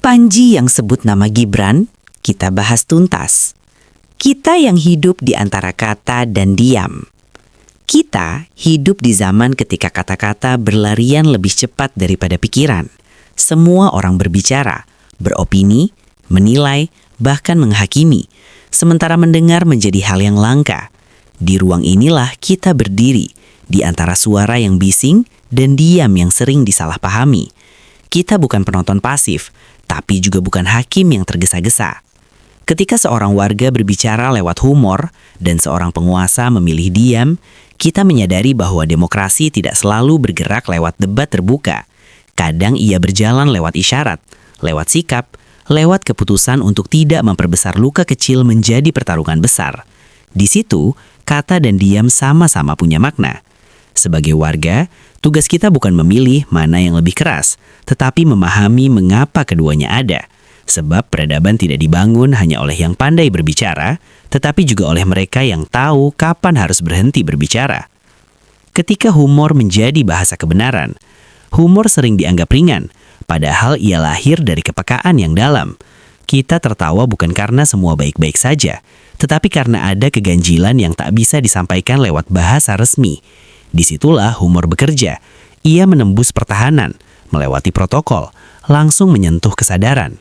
Panji yang sebut nama Gibran, kita bahas tuntas. Kita yang hidup di antara kata dan diam. Kita hidup di zaman ketika kata-kata berlarian lebih cepat daripada pikiran. Semua orang berbicara, beropini, menilai, bahkan menghakimi. Sementara mendengar menjadi hal yang langka. Di ruang inilah kita berdiri, di antara suara yang bising dan diam yang sering disalahpahami. Kita bukan penonton pasif, tapi juga bukan hakim yang tergesa-gesa. Ketika seorang warga berbicara lewat humor dan seorang penguasa memilih diam, kita menyadari bahwa demokrasi tidak selalu bergerak lewat debat terbuka. Kadang ia berjalan lewat isyarat, lewat sikap, lewat keputusan untuk tidak memperbesar luka kecil menjadi pertarungan besar. Di situ, kata dan diam sama-sama punya makna. Sebagai warga, tugas kita bukan memilih mana yang lebih keras, tetapi memahami mengapa keduanya ada. Sebab peradaban tidak dibangun hanya oleh yang pandai berbicara, tetapi juga oleh mereka yang tahu kapan harus berhenti berbicara. Ketika humor menjadi bahasa kebenaran, humor sering dianggap ringan, padahal ia lahir dari kepekaan yang dalam. Kita tertawa bukan karena semua baik-baik saja, tetapi karena ada keganjilan yang tak bisa disampaikan lewat bahasa resmi. Disitulah humor bekerja. Ia menembus pertahanan, melewati protokol, langsung menyentuh kesadaran.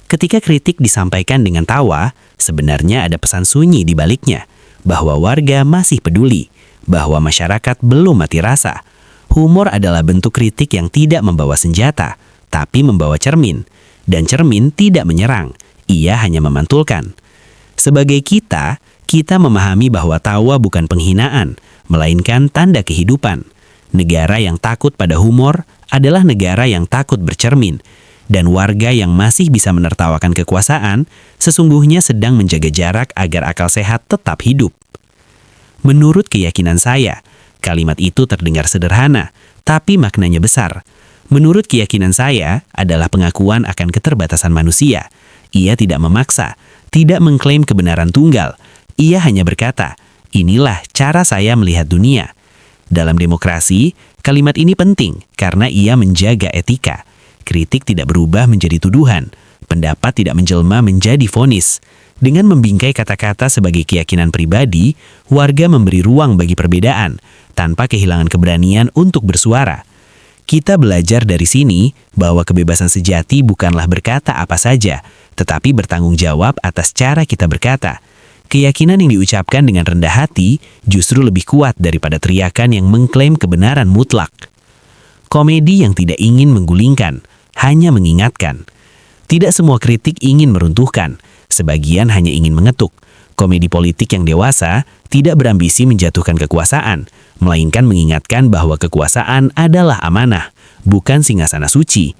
Ketika kritik disampaikan dengan tawa, sebenarnya ada pesan sunyi di baliknya, bahwa warga masih peduli, bahwa masyarakat belum mati rasa. Humor adalah bentuk kritik yang tidak membawa senjata, tapi membawa cermin. Dan cermin tidak menyerang, ia hanya memantulkan. Sebagai kita memahami bahwa tawa bukan penghinaan, melainkan tanda kehidupan. Negara yang takut pada humor adalah negara yang takut bercermin. Dan warga yang masih bisa menertawakan kekuasaan, sesungguhnya sedang menjaga jarak agar akal sehat tetap hidup. Menurut keyakinan saya, kalimat itu terdengar sederhana, tapi maknanya besar. Menurut keyakinan saya adalah pengakuan akan keterbatasan manusia. Ia tidak memaksa, tidak mengklaim kebenaran tunggal. Ia hanya berkata, inilah cara saya melihat dunia. Dalam demokrasi, kalimat ini penting karena ia menjaga etika. Kritik tidak berubah menjadi tuduhan. Pendapat tidak menjelma menjadi vonis. Dengan membingkai kata-kata sebagai keyakinan pribadi, warga memberi ruang bagi perbedaan, tanpa kehilangan keberanian untuk bersuara. Kita belajar dari sini bahwa kebebasan sejati bukanlah berkata apa saja, tetapi bertanggung jawab atas cara kita berkata. Keyakinan yang diucapkan dengan rendah hati justru lebih kuat daripada teriakan yang mengklaim kebenaran mutlak. Komedi yang tidak ingin menggulingkan, hanya mengingatkan. Tidak semua kritik ingin meruntuhkan, sebagian hanya ingin mengetuk. Komedi politik yang dewasa tidak berambisi menjatuhkan kekuasaan, melainkan mengingatkan bahwa kekuasaan adalah amanah, bukan singgasana suci.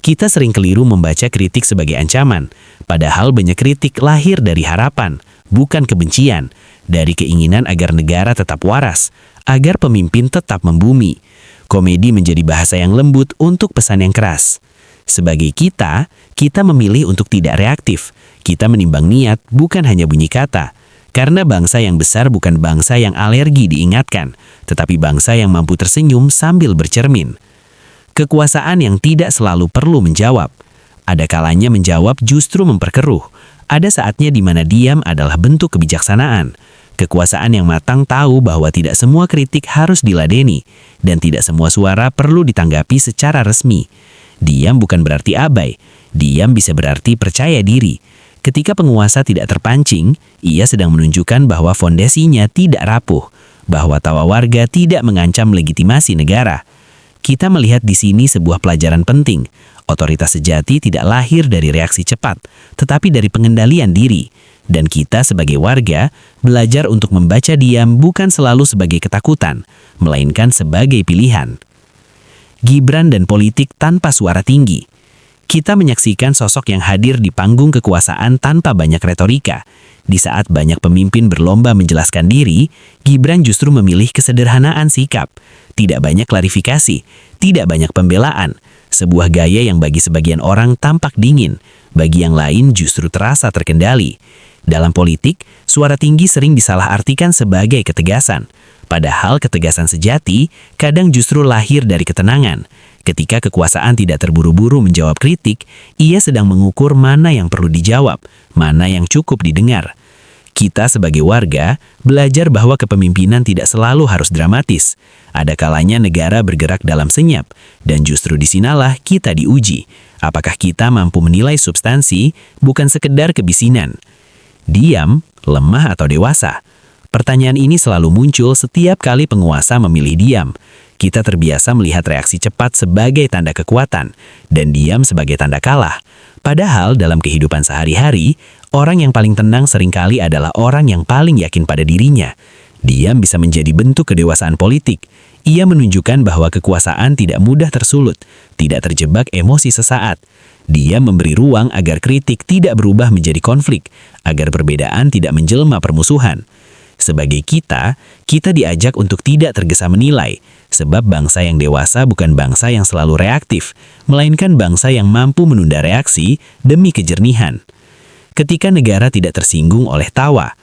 Kita sering keliru membaca kritik sebagai ancaman, padahal banyak kritik lahir dari harapan, bukan kebencian, dari keinginan agar negara tetap waras, agar pemimpin tetap membumi. Komedi menjadi bahasa yang lembut untuk pesan yang keras. Sebagai kita memilih untuk tidak reaktif. Kita menimbang niat, bukan hanya bunyi kata. Karena bangsa yang besar bukan bangsa yang alergi diingatkan, tetapi bangsa yang mampu tersenyum sambil bercermin. Kekuasaan yang tidak selalu perlu menjawab. Ada kalanya menjawab justru memperkeruh. Ada saatnya di mana diam adalah bentuk kebijaksanaan. Kekuasaan yang matang tahu bahwa tidak semua kritik harus diladeni, dan tidak semua suara perlu ditanggapi secara resmi. Diam bukan berarti abai, diam bisa berarti percaya diri. Ketika penguasa tidak terpancing, ia sedang menunjukkan bahwa fondasinya tidak rapuh, bahwa tawa warga tidak mengancam legitimasi negara. Kita melihat di sini sebuah pelajaran penting. Otoritas sejati tidak lahir dari reaksi cepat, tetapi dari pengendalian diri. Dan kita sebagai warga belajar untuk membaca diam bukan selalu sebagai ketakutan, melainkan sebagai pilihan. Gibran dan politik tanpa suara tinggi. Kita menyaksikan sosok yang hadir di panggung kekuasaan tanpa banyak retorika. Di saat banyak pemimpin berlomba menjelaskan diri, Gibran justru memilih kesederhanaan sikap. Tidak banyak klarifikasi, tidak banyak pembelaan. Sebuah gaya yang bagi sebagian orang tampak dingin, bagi yang lain justru terasa terkendali. Dalam politik, suara tinggi sering disalahartikan sebagai ketegasan. Padahal ketegasan sejati kadang justru lahir dari ketenangan. Ketika kekuasaan tidak terburu-buru menjawab kritik, ia sedang mengukur mana yang perlu dijawab, mana yang cukup didengar. Kita sebagai warga belajar bahwa kepemimpinan tidak selalu harus dramatis. Ada kalanya negara bergerak dalam senyap, dan justru disinalah kita diuji. Apakah kita mampu menilai substansi, bukan sekedar kebisinan? Diam, lemah atau dewasa? Pertanyaan ini selalu muncul setiap kali penguasa memilih diam. Kita terbiasa melihat reaksi cepat sebagai tanda kekuatan, dan diam sebagai tanda kalah. Padahal dalam kehidupan sehari-hari, orang yang paling tenang seringkali adalah orang yang paling yakin pada dirinya. Diam bisa menjadi bentuk kedewasaan politik. Ia menunjukkan bahwa kekuasaan tidak mudah tersulut, tidak terjebak emosi sesaat. Dia memberi ruang agar kritik tidak berubah menjadi konflik, agar perbedaan tidak menjelma permusuhan. Sebagai kita diajak untuk tidak tergesa menilai, sebab bangsa yang dewasa bukan bangsa yang selalu reaktif, melainkan bangsa yang mampu menunda reaksi demi kejernihan. Ketika negara tidak tersinggung oleh tawa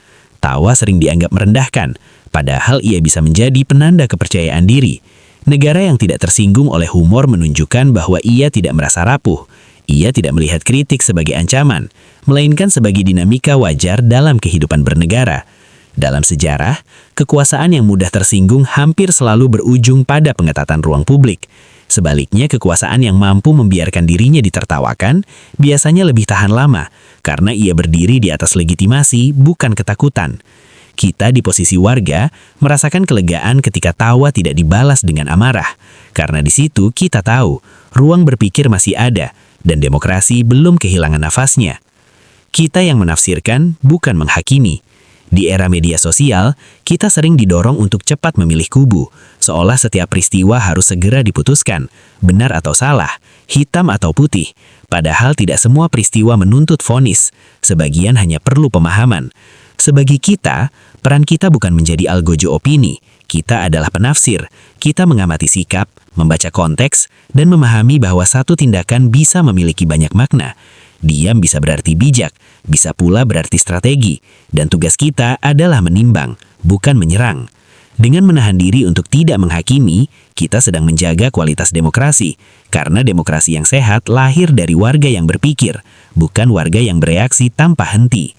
sering dianggap merendahkan, padahal ia bisa menjadi penanda kepercayaan diri. Negara yang tidak tersinggung oleh humor menunjukkan bahwa ia tidak merasa rapuh. Ia tidak melihat kritik sebagai ancaman, melainkan sebagai dinamika wajar dalam kehidupan bernegara. Dalam sejarah, kekuasaan yang mudah tersinggung hampir selalu berujung pada pengetatan ruang publik. Sebaliknya, kekuasaan yang mampu membiarkan dirinya ditertawakan biasanya lebih tahan lama, karena ia berdiri di atas legitimasi, bukan ketakutan. Kita di posisi warga merasakan kelegaan ketika tawa tidak dibalas dengan amarah, karena di situ kita tahu ruang berpikir masih ada, dan demokrasi belum kehilangan nafasnya. Kita yang menafsirkan, bukan menghakimi. Di era media sosial, kita sering didorong untuk cepat memilih kubu, seolah setiap peristiwa harus segera diputuskan, benar atau salah, hitam atau putih. Padahal tidak semua peristiwa menuntut vonis, sebagian hanya perlu pemahaman. Sebagai kita, peran kita bukan menjadi algojo opini, kita adalah penafsir. Kita mengamati sikap, membaca konteks, dan memahami bahwa satu tindakan bisa memiliki banyak makna. Diam bisa berarti bijak, bisa pula berarti strategi, dan tugas kita adalah menimbang, bukan menyerang. Dengan menahan diri untuk tidak menghakimi, kita sedang menjaga kualitas demokrasi, karena demokrasi yang sehat lahir dari warga yang berpikir, bukan warga yang bereaksi tanpa henti.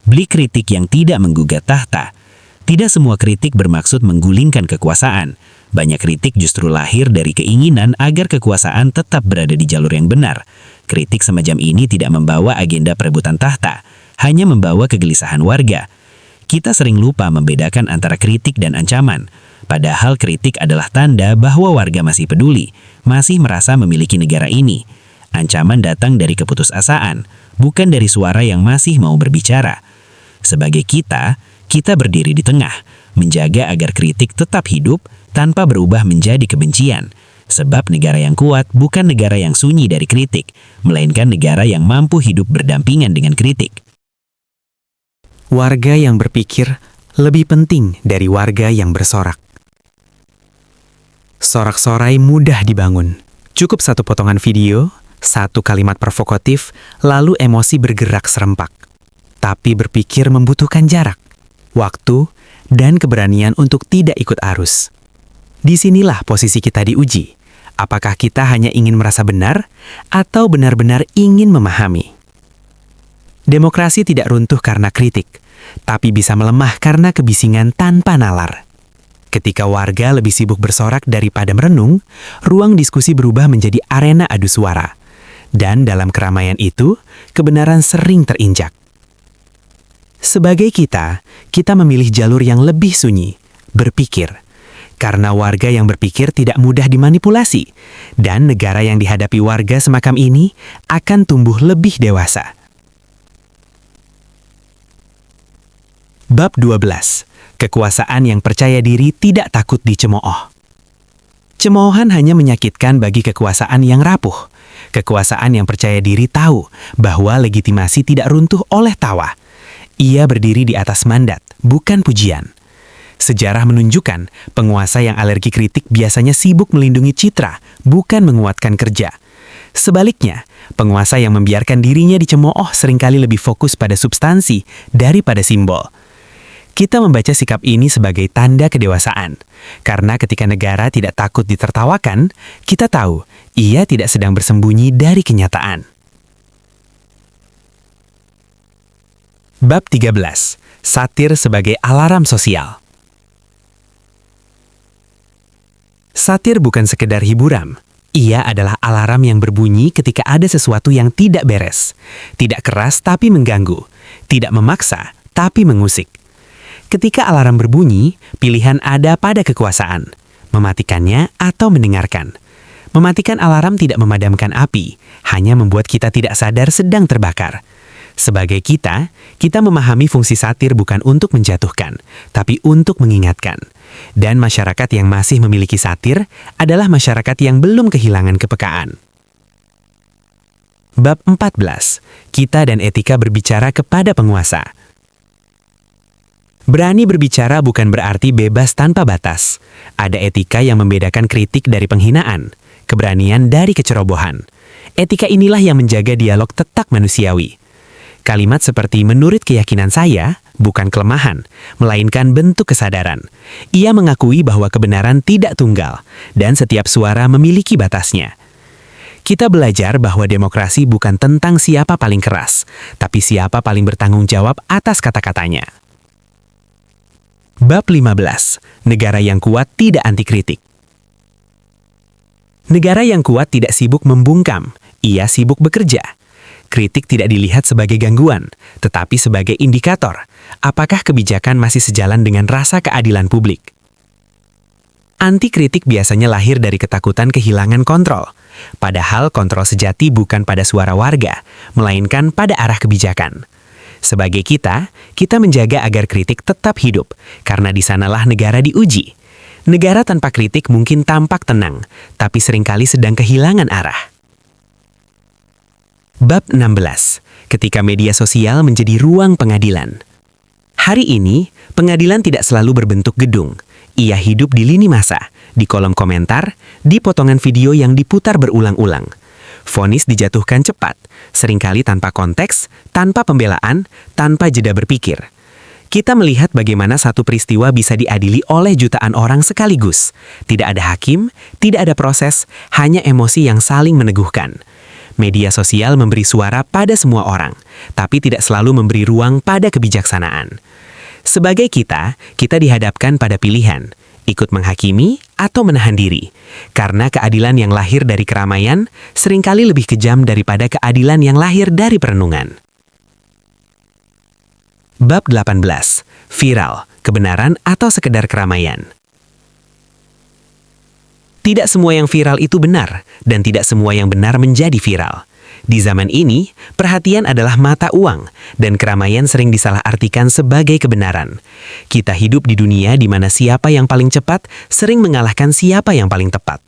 Blik kritik yang tidak menggugat tahta. Tidak semua kritik bermaksud menggulingkan kekuasaan. Banyak kritik justru lahir dari keinginan agar kekuasaan tetap berada di jalur yang benar. Kritik semacam ini tidak membawa agenda perebutan tahta, hanya membawa kegelisahan warga. Kita sering lupa membedakan antara kritik dan ancaman. Padahal kritik adalah tanda bahwa warga masih peduli, masih merasa memiliki negara ini. Ancaman datang dari keputusasaan, bukan dari suara yang masih mau berbicara. Sebagai kita berdiri di tengah, menjaga agar kritik tetap hidup tanpa berubah menjadi kebencian. Sebab negara yang kuat bukan negara yang sunyi dari kritik, melainkan negara yang mampu hidup berdampingan dengan kritik. Warga yang berpikir lebih penting dari warga yang bersorak. Sorak-sorai mudah dibangun. Cukup satu potongan video, satu kalimat provokatif, lalu emosi bergerak serempak. Tapi berpikir membutuhkan jarak, waktu, dan keberanian untuk tidak ikut arus. Disinilah posisi kita diuji. Apakah kita hanya ingin merasa benar, atau benar-benar ingin memahami? Demokrasi tidak runtuh karena kritik, tapi bisa melemah karena kebisingan tanpa nalar. Ketika warga lebih sibuk bersorak daripada merenung, ruang diskusi berubah menjadi arena adu suara. Dan dalam keramaian itu, kebenaran sering terinjak. Sebagai kita memilih jalur yang lebih sunyi, berpikir. Karena warga yang berpikir tidak mudah dimanipulasi, dan negara yang dihadapi warga semacam ini akan tumbuh lebih dewasa. Bab 12. Kekuasaan yang percaya diri tidak takut dicemooh. Cemoohan hanya menyakitkan bagi kekuasaan yang rapuh. Kekuasaan yang percaya diri tahu bahwa legitimasi tidak runtuh oleh tawa. Ia berdiri di atas mandat, bukan pujian. Sejarah menunjukkan penguasa yang alergi kritik biasanya sibuk melindungi citra, bukan menguatkan kerja. Sebaliknya, penguasa yang membiarkan dirinya dicemooh seringkali lebih fokus pada substansi daripada simbol. Kita membaca sikap ini sebagai tanda kedewasaan. Karena ketika negara tidak takut ditertawakan, kita tahu ia tidak sedang bersembunyi dari kenyataan. Bab 13. Satir sebagai alarm sosial. Satir bukan sekedar hiburan. Ia adalah alarm yang berbunyi ketika ada sesuatu yang tidak beres. Tidak keras tapi mengganggu. Tidak memaksa tapi mengusik. Ketika alarm berbunyi, pilihan ada pada kekuasaan. Mematikannya atau mendengarkan. Mematikan alarm tidak memadamkan api, hanya membuat kita tidak sadar sedang terbakar. Sebagai kita memahami fungsi satir bukan untuk menjatuhkan, tapi untuk mengingatkan. Dan masyarakat yang masih memiliki satir adalah masyarakat yang belum kehilangan kepekaan. Bab 14. Kita dan etika berbicara kepada penguasa. Berani berbicara bukan berarti bebas tanpa batas. Ada etika yang membedakan kritik dari penghinaan, keberanian dari kecerobohan. Etika inilah yang menjaga dialog tetap manusiawi. Kalimat seperti menurut keyakinan saya bukan kelemahan, melainkan bentuk kesadaran. Ia mengakui bahwa kebenaran tidak tunggal, dan setiap suara memiliki batasnya. Kita belajar bahwa demokrasi bukan tentang siapa paling keras, tapi siapa paling bertanggung jawab atas kata-katanya. Bab 15. Negara yang kuat tidak anti kritik. Negara yang kuat tidak sibuk membungkam, ia sibuk bekerja. Kritik tidak dilihat sebagai gangguan, tetapi sebagai indikator. Apakah kebijakan masih sejalan dengan rasa keadilan publik? Anti kritik biasanya lahir dari ketakutan kehilangan kontrol. Padahal kontrol sejati bukan pada suara warga, melainkan pada arah kebijakan. Sebagai kita menjaga agar kritik tetap hidup, karena di sanalah negara diuji. Negara tanpa kritik mungkin tampak tenang, tapi seringkali sedang kehilangan arah. Bab 16. Ketika media sosial menjadi ruang pengadilan. Hari ini, pengadilan tidak selalu berbentuk gedung. Ia hidup di lini masa, di kolom komentar, di potongan video yang diputar berulang-ulang. Vonis dijatuhkan cepat, seringkali tanpa konteks, tanpa pembelaan, tanpa jeda berpikir. Kita melihat bagaimana satu peristiwa bisa diadili oleh jutaan orang sekaligus. Tidak ada hakim, tidak ada proses, hanya emosi yang saling meneguhkan. Media sosial memberi suara pada semua orang, tapi tidak selalu memberi ruang pada kebijaksanaan. Sebagai kita dihadapkan pada pilihan, ikut menghakimi atau menahan diri. Karena keadilan yang lahir dari keramaian seringkali lebih kejam daripada keadilan yang lahir dari perenungan. Bab 18. Viral, kebenaran atau sekedar keramaian. Tidak semua yang viral itu benar, dan tidak semua yang benar menjadi viral. Di zaman ini, perhatian adalah mata uang, dan keramaian sering disalahartikan sebagai kebenaran. Kita hidup di dunia di mana siapa yang paling cepat sering mengalahkan siapa yang paling tepat.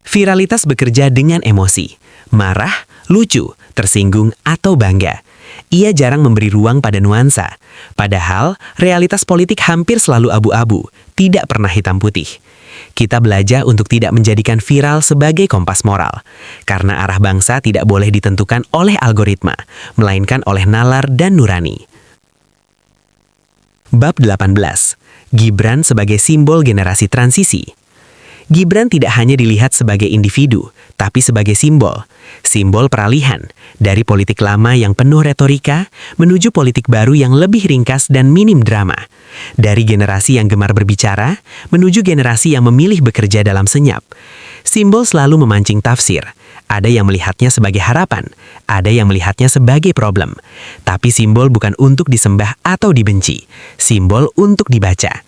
Viralitas bekerja dengan emosi, marah, lucu, tersinggung, atau bangga. Ia jarang memberi ruang pada nuansa, padahal realitas politik hampir selalu abu-abu, tidak pernah hitam putih. Kita belajar untuk tidak menjadikan viral sebagai kompas moral, karena arah bangsa tidak boleh ditentukan oleh algoritma, melainkan oleh nalar dan nurani. Bab 18. Gibran sebagai simbol generasi transisi. Gibran tidak hanya dilihat sebagai individu, tapi sebagai simbol. Simbol peralihan, dari politik lama yang penuh retorika, menuju politik baru yang lebih ringkas dan minim drama. Dari generasi yang gemar berbicara, menuju generasi yang memilih bekerja dalam senyap. Simbol selalu memancing tafsir. Ada yang melihatnya sebagai harapan, ada yang melihatnya sebagai problem. Tapi simbol bukan untuk disembah atau dibenci. Simbol untuk dibaca.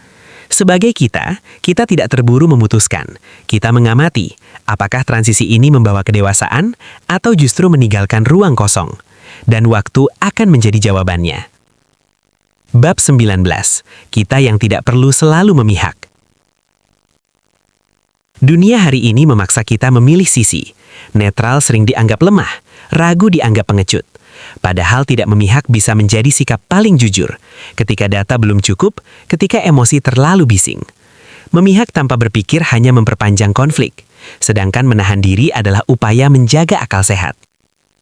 Sebagai kita tidak terburu memutuskan. Kita mengamati, apakah transisi ini membawa kedewasaan atau justru meninggalkan ruang kosong. Dan waktu akan menjadi jawabannya. Bab 19. Kita yang tidak perlu selalu memihak. Dunia hari ini memaksa kita memilih sisi. Netral sering dianggap lemah, ragu dianggap pengecut. Padahal tidak memihak bisa menjadi sikap paling jujur. Ketika data belum cukup, ketika emosi terlalu bising. Memihak tanpa berpikir hanya memperpanjang konflik. Sedangkan menahan diri adalah upaya menjaga akal sehat.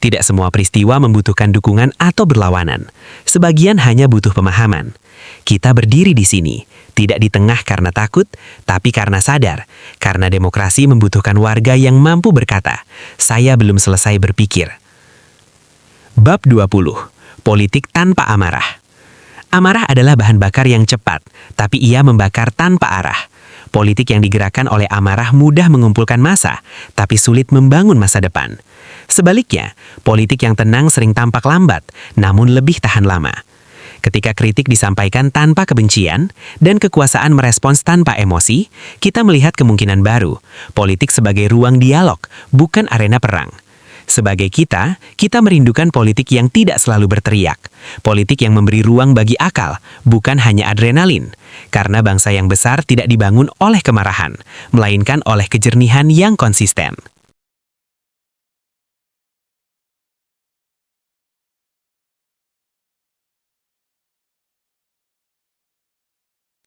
Tidak semua peristiwa membutuhkan dukungan atau berlawanan. Sebagian hanya butuh pemahaman. Kita berdiri di sini, tidak di tengah karena takut, tapi karena sadar. Karena demokrasi membutuhkan warga yang mampu berkata, "Saya belum selesai berpikir." Bab 20. Politik tanpa amarah. Amarah adalah bahan bakar yang cepat, tapi ia membakar tanpa arah. Politik yang digerakkan oleh amarah mudah mengumpulkan massa, tapi sulit membangun masa depan. Sebaliknya, politik yang tenang sering tampak lambat, namun lebih tahan lama. Ketika kritik disampaikan tanpa kebencian dan kekuasaan merespons tanpa emosi, kita melihat kemungkinan baru, politik sebagai ruang dialog, bukan arena perang. Sebagai kita merindukan politik yang tidak selalu berteriak, politik yang memberi ruang bagi akal, bukan hanya adrenalin. Karena bangsa yang besar tidak dibangun oleh kemarahan, melainkan oleh kejernihan yang konsisten.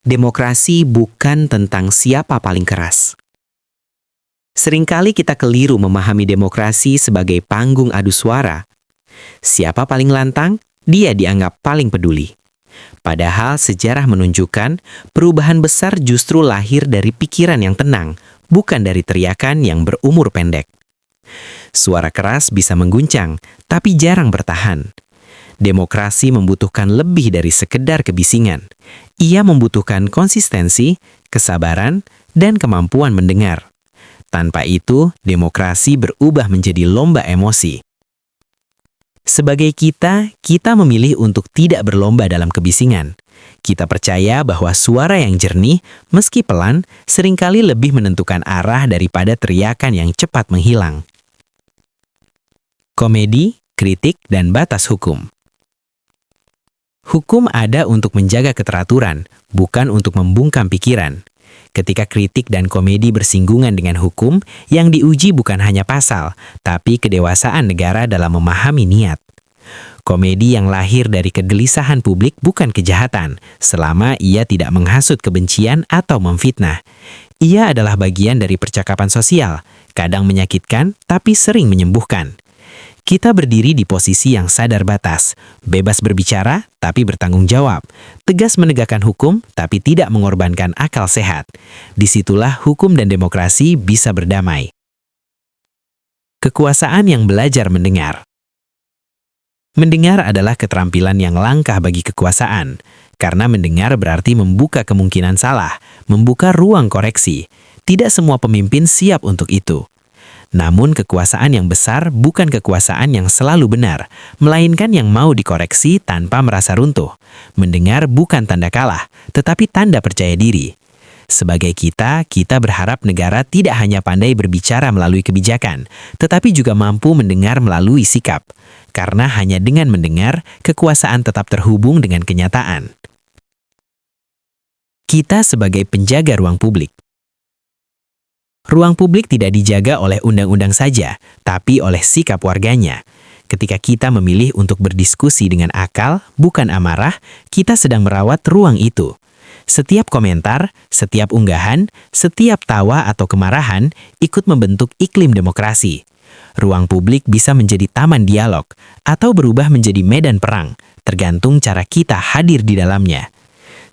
Demokrasi bukan tentang siapa paling keras. Seringkali kita keliru memahami demokrasi sebagai panggung adu suara. Siapa paling lantang, dia dianggap paling peduli. Padahal sejarah menunjukkan perubahan besar justru lahir dari pikiran yang tenang, bukan dari teriakan yang berumur pendek. Suara keras bisa mengguncang, tapi jarang bertahan. Demokrasi membutuhkan lebih dari sekedar kebisingan. Ia membutuhkan konsistensi, kesabaran, dan kemampuan mendengar. Tanpa itu, demokrasi berubah menjadi lomba emosi. Sebagai kita memilih untuk tidak berlomba dalam kebisingan. Kita percaya bahwa suara yang jernih, meski pelan, seringkali lebih menentukan arah daripada teriakan yang cepat menghilang. Komedi, kritik, dan batas hukum. Hukum ada untuk menjaga keteraturan, bukan untuk membungkam pikiran. Ketika kritik dan komedi bersinggungan dengan hukum, yang diuji bukan hanya pasal, tapi kedewasaan negara dalam memahami niat. Komedi yang lahir dari kegelisahan publik bukan kejahatan, selama ia tidak menghasut kebencian atau memfitnah. Ia adalah bagian dari percakapan sosial, kadang menyakitkan tapi sering menyembuhkan. Kita berdiri di posisi yang sadar batas, bebas berbicara tapi bertanggung jawab, tegas menegakkan hukum tapi tidak mengorbankan akal sehat. Disitulah hukum dan demokrasi bisa berdamai. Kekuasaan yang belajar mendengar. Mendengar adalah keterampilan yang langka bagi kekuasaan, karena mendengar berarti membuka kemungkinan salah, membuka ruang koreksi. Tidak semua pemimpin siap untuk itu. Namun kekuasaan yang besar bukan kekuasaan yang selalu benar, melainkan yang mau dikoreksi tanpa merasa runtuh. Mendengar bukan tanda kalah, tetapi tanda percaya diri. Sebagai kita berharap negara tidak hanya pandai berbicara melalui kebijakan, tetapi juga mampu mendengar melalui sikap. Karena hanya dengan mendengar, kekuasaan tetap terhubung dengan kenyataan. Kita sebagai penjaga ruang publik. Ruang publik tidak dijaga oleh undang-undang saja, tapi oleh sikap warganya. Ketika kita memilih untuk berdiskusi dengan akal, bukan amarah, kita sedang merawat ruang itu. Setiap komentar, setiap unggahan, setiap tawa atau kemarahan ikut membentuk iklim demokrasi. Ruang publik bisa menjadi taman dialog atau berubah menjadi medan perang, tergantung cara kita hadir di dalamnya.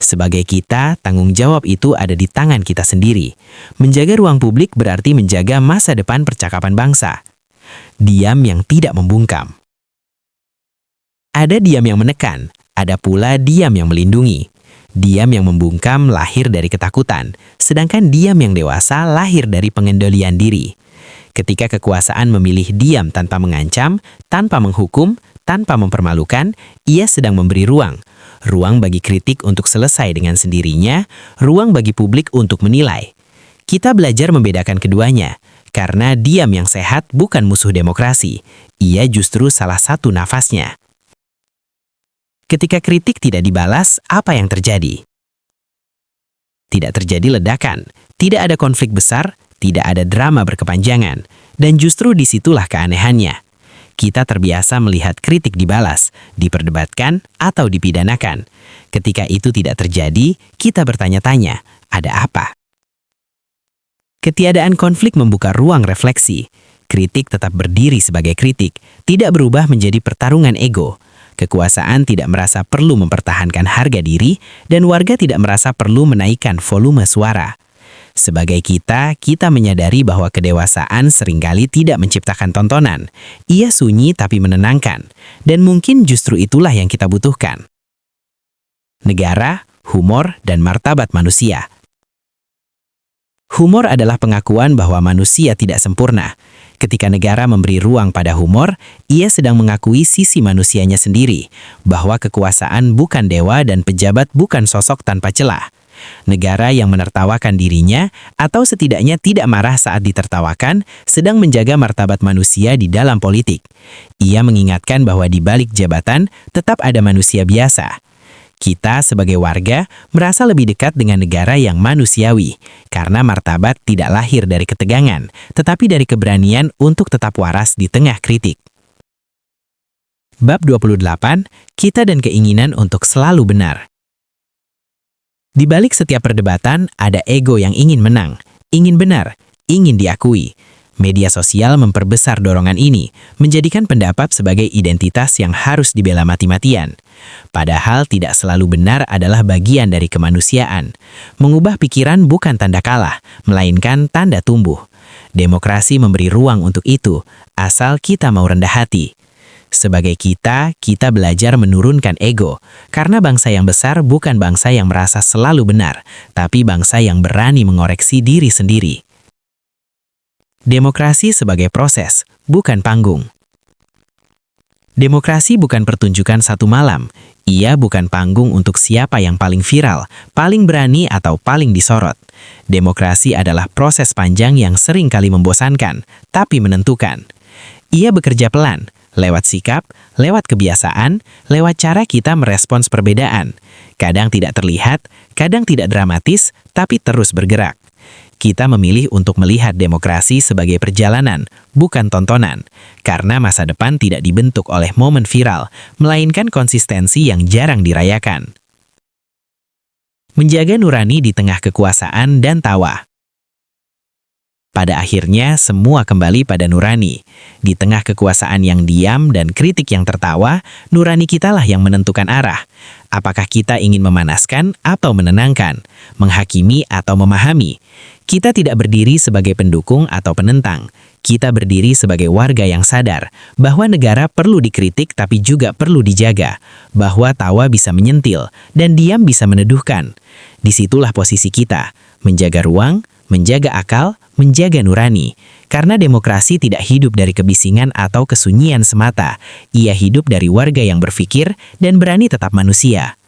Sebagai kita, tanggung jawab itu ada di tangan kita sendiri. Menjaga ruang publik berarti menjaga masa depan percakapan bangsa. Diam yang tidak membungkam. Ada diam yang menekan, ada pula diam yang melindungi. Diam yang membungkam lahir dari ketakutan, sedangkan diam yang dewasa lahir dari pengendalian diri. Ketika kekuasaan memilih diam tanpa mengancam, tanpa menghukum, tanpa mempermalukan, ia sedang memberi ruang. Ruang bagi kritik untuk selesai dengan sendirinya, ruang bagi publik untuk menilai. Kita belajar membedakan keduanya, karena diam yang sehat bukan musuh demokrasi. Ia justru salah satu nafasnya. Ketika kritik tidak dibalas, apa yang terjadi? Tidak terjadi ledakan, tidak ada konflik besar, tidak ada drama berkepanjangan, dan justru disitulah keanehannya. Kita terbiasa melihat kritik dibalas, diperdebatkan, atau dipidanakan. Ketika itu tidak terjadi, kita bertanya-tanya, ada apa? Ketiadaan konflik membuka ruang refleksi. Kritik tetap berdiri sebagai kritik, tidak berubah menjadi pertarungan ego. Kekuasaan tidak merasa perlu mempertahankan harga diri, dan warga tidak merasa perlu menaikkan volume suara. Sebagai kita menyadari bahwa kedewasaan seringkali tidak menciptakan tontonan. Ia sunyi tapi menenangkan, dan mungkin justru itulah yang kita butuhkan. Negara, humor, dan martabat manusia. Humor adalah pengakuan bahwa manusia tidak sempurna. Ketika negara memberi ruang pada humor, ia sedang mengakui sisi manusianya sendiri, bahwa kekuasaan bukan dewa dan pejabat bukan sosok tanpa celah. Negara yang menertawakan dirinya, atau setidaknya tidak marah saat ditertawakan, sedang menjaga martabat manusia di dalam politik. Ia mengingatkan bahwa di balik jabatan, tetap ada manusia biasa. Kita sebagai warga merasa lebih dekat dengan negara yang manusiawi, karena martabat tidak lahir dari ketegangan, tetapi dari keberanian untuk tetap waras di tengah kritik. Bab 28, kita dan keinginan untuk selalu benar. Di balik setiap perdebatan, ada ego yang ingin menang, ingin benar, ingin diakui. Media sosial memperbesar dorongan ini, menjadikan pendapat sebagai identitas yang harus dibela mati-matian. Padahal tidak selalu benar adalah bagian dari kemanusiaan. Mengubah pikiran bukan tanda kalah, melainkan tanda tumbuh. Demokrasi memberi ruang untuk itu, asal kita mau rendah hati. Sebagai kita belajar menurunkan ego, karena bangsa yang besar bukan bangsa yang merasa selalu benar, tapi bangsa yang berani mengoreksi diri sendiri. Demokrasi sebagai proses, bukan panggung. Demokrasi bukan pertunjukan satu malam, ia bukan panggung untuk siapa yang paling viral, paling berani atau paling disorot. Demokrasi adalah proses panjang yang sering kali membosankan, tapi menentukan. Ia bekerja pelan, lewat sikap, lewat kebiasaan, lewat cara kita merespons perbedaan. Kadang tidak terlihat, kadang tidak dramatis, tapi terus bergerak. Kita memilih untuk melihat demokrasi sebagai perjalanan, bukan tontonan, karena masa depan tidak dibentuk oleh momen viral, melainkan konsistensi yang jarang dirayakan. Menjaga nurani di tengah kekuasaan dan tawa. Pada akhirnya, semua kembali pada nurani. Di tengah kekuasaan yang diam dan kritik yang tertawa, nurani kitalah yang menentukan arah. Apakah kita ingin memanaskan atau menenangkan, menghakimi atau memahami? Kita tidak berdiri sebagai pendukung atau penentang. Kita berdiri sebagai warga yang sadar bahwa negara perlu dikritik tapi juga perlu dijaga, bahwa tawa bisa menyentil dan diam bisa meneduhkan. Disitulah posisi kita, menjaga ruang, menjaga akal, menjaga nurani. Karena demokrasi tidak hidup dari kebisingan atau kesunyian semata. Ia hidup dari warga yang berpikir dan berani tetap manusia.